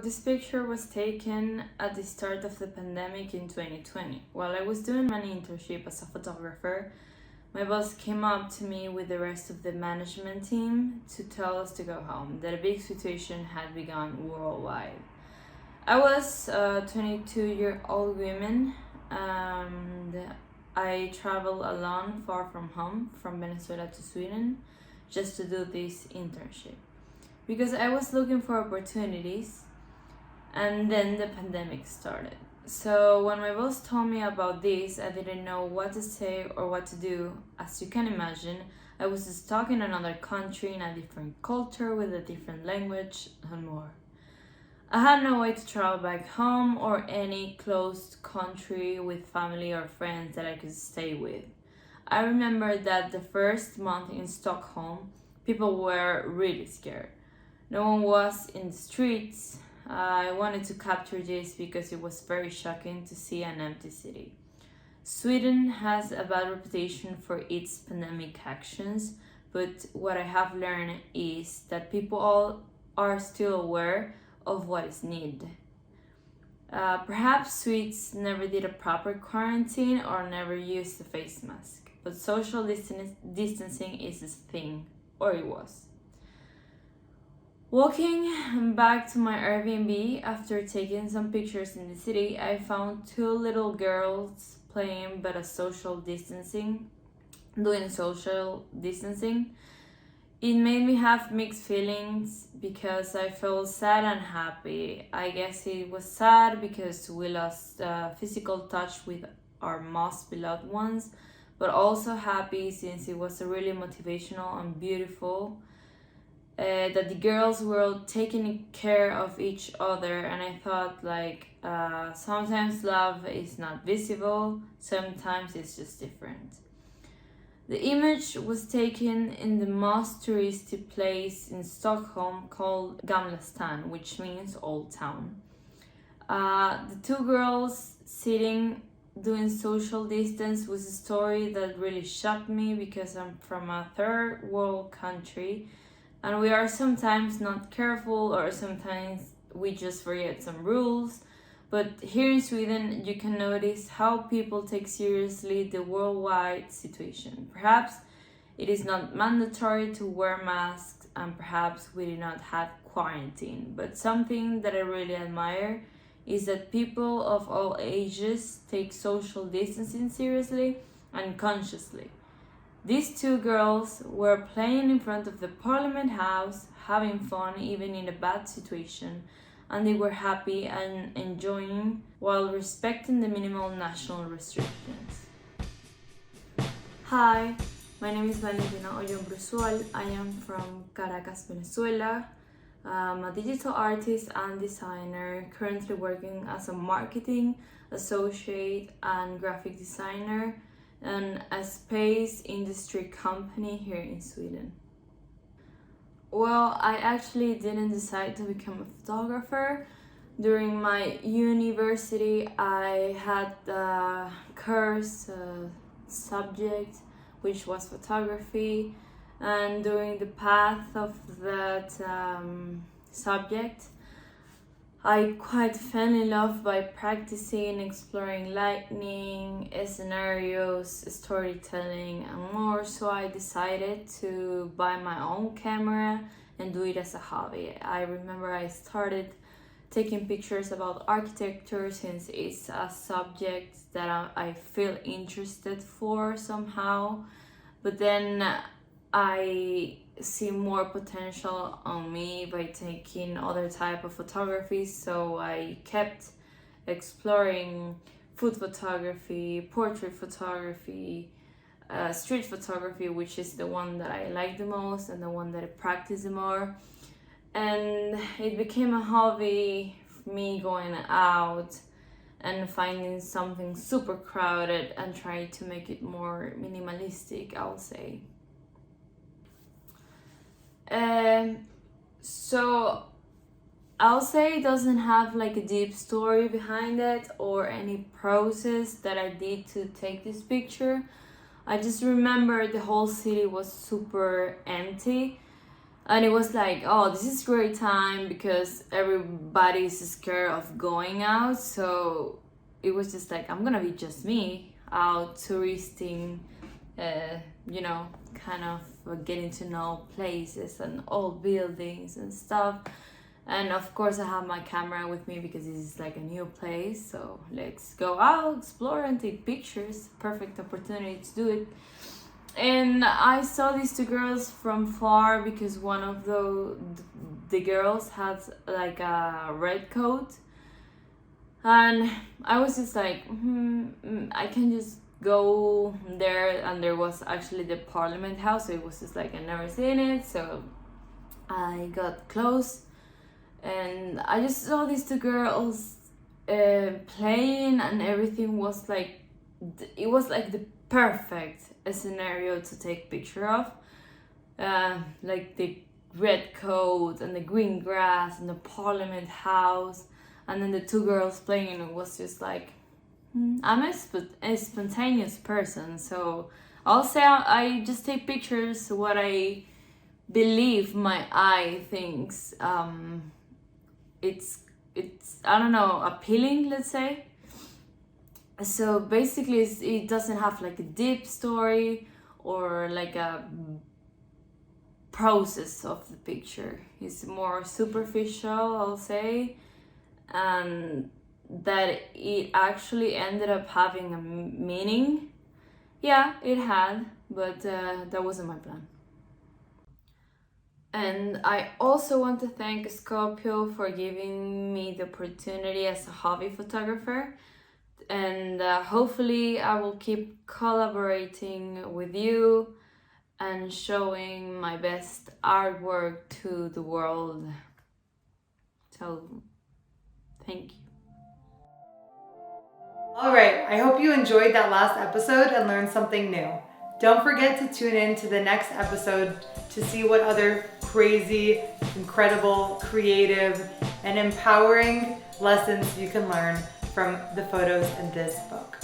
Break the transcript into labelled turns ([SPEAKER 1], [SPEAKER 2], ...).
[SPEAKER 1] This picture was taken at the start of the pandemic in 2020. While I was doing my internship as a photographer, my boss came up to me with the rest of the management team to tell us to go home, that a big situation had begun worldwide. I was a 22-year-old woman, and I traveled alone far from home, from Venezuela to Sweden, just to do this internship. Because I was looking for opportunities, and then the pandemic started. So when my boss told me about this, I didn't know what to say or what to do. As you can imagine, I was stuck in another country, in a different culture, with a different language, and more. I had no way to travel back home or any closed country with family or friends that I could stay with. I remember that the first month in Stockholm, people were really scared. No one was in the streets. I wanted to capture this because it was very shocking to see an empty city. Sweden has a bad reputation for its pandemic actions, but what I have learned is that people all are still aware of what is needed. Perhaps Swedes never did a proper quarantine or never used a face mask, but social distancing is a thing, or it was. Walking back to my Airbnb after taking some pictures in the city, I found two little girls playing but doing social distancing. It made me have mixed feelings because I felt sad and happy. I guess it was sad because we lost physical touch with our most beloved ones, but also happy since it was really motivational and beautiful. That the girls were taking care of each other, and I thought sometimes love is not visible, sometimes it's just different. The image was taken in the most touristy place in Stockholm called Gamla stan, which means Old Town. The two girls sitting doing social distance was a story that really shocked me because I'm from a third world country, and we are sometimes not careful, or sometimes we just forget some rules. But here in Sweden, you can notice how people take seriously the worldwide situation. Perhaps it is not mandatory to wear masks, and perhaps we do not have quarantine. But something that I really admire is that people of all ages take social distancing seriously and consciously. These two girls were playing in front of the Parliament House, having fun even in a bad situation, and they were happy and enjoying while respecting the minimal national restrictions. Hi, my name is Valentina Oyon. I am from Caracas, Venezuela. I'm a digital artist and designer, currently working as a marketing associate and graphic designer and a space industry company here in Sweden. Well, I actually didn't decide to become a photographer. During my university, I had a course subject which was photography, and during the path of that subject, I quite fell in love by practicing, exploring lighting, scenarios, storytelling, and more. So I decided to buy my own camera and do it as a hobby. I remember I started taking pictures about architecture since it's a subject that I feel interested for somehow. But then I see more potential on me by taking other type of photography, so I kept exploring food photography, portrait photography, street photography, which is the one that I like the most and the one that I practice the more. And it became a hobby for me, going out and finding something super crowded and trying to make it more minimalistic, I'll say. So I'll say it doesn't have like a deep story behind it or any process that I did to take this picture. I just remember the whole city was super empty. And it was like, oh, this is great time because everybody's scared of going out. So it was just like, I'm gonna be just me out touristing, you know, kind of getting to know places and old buildings and stuff. And of course I have my camera with me because this is like a new place, so let's go out, explore and take pictures. Perfect opportunity to do it. And I saw these two girls from far because one of the girls had like a red coat, and I was just like, I can just go there. And there was actually the Parliament House, so it was just like I never seen it, so I got close and I just saw these two girls playing, and everything was like, it was like the perfect scenario to take picture of, like the red coat and the green grass and the Parliament House, and then the two girls playing, and it was just like, I'm a spontaneous person, so I'll say I just take pictures what I believe my eye thinks it's I don't know, appealing, let's say. So basically it doesn't have like a deep story or like a process of the picture. It's more superficial, I'll say, and that it actually ended up having a meaning. Yeah, it had, but that wasn't my plan. And I also want to thank Scopio for giving me the opportunity as a hobby photographer. And hopefully I will keep collaborating with you and showing my best artwork to the world. So, thank you.
[SPEAKER 2] All right, I hope you enjoyed that last episode and learned something new. Don't forget to tune in to the next episode to see what other crazy, incredible, creative, and empowering lessons you can learn from the photos in this book.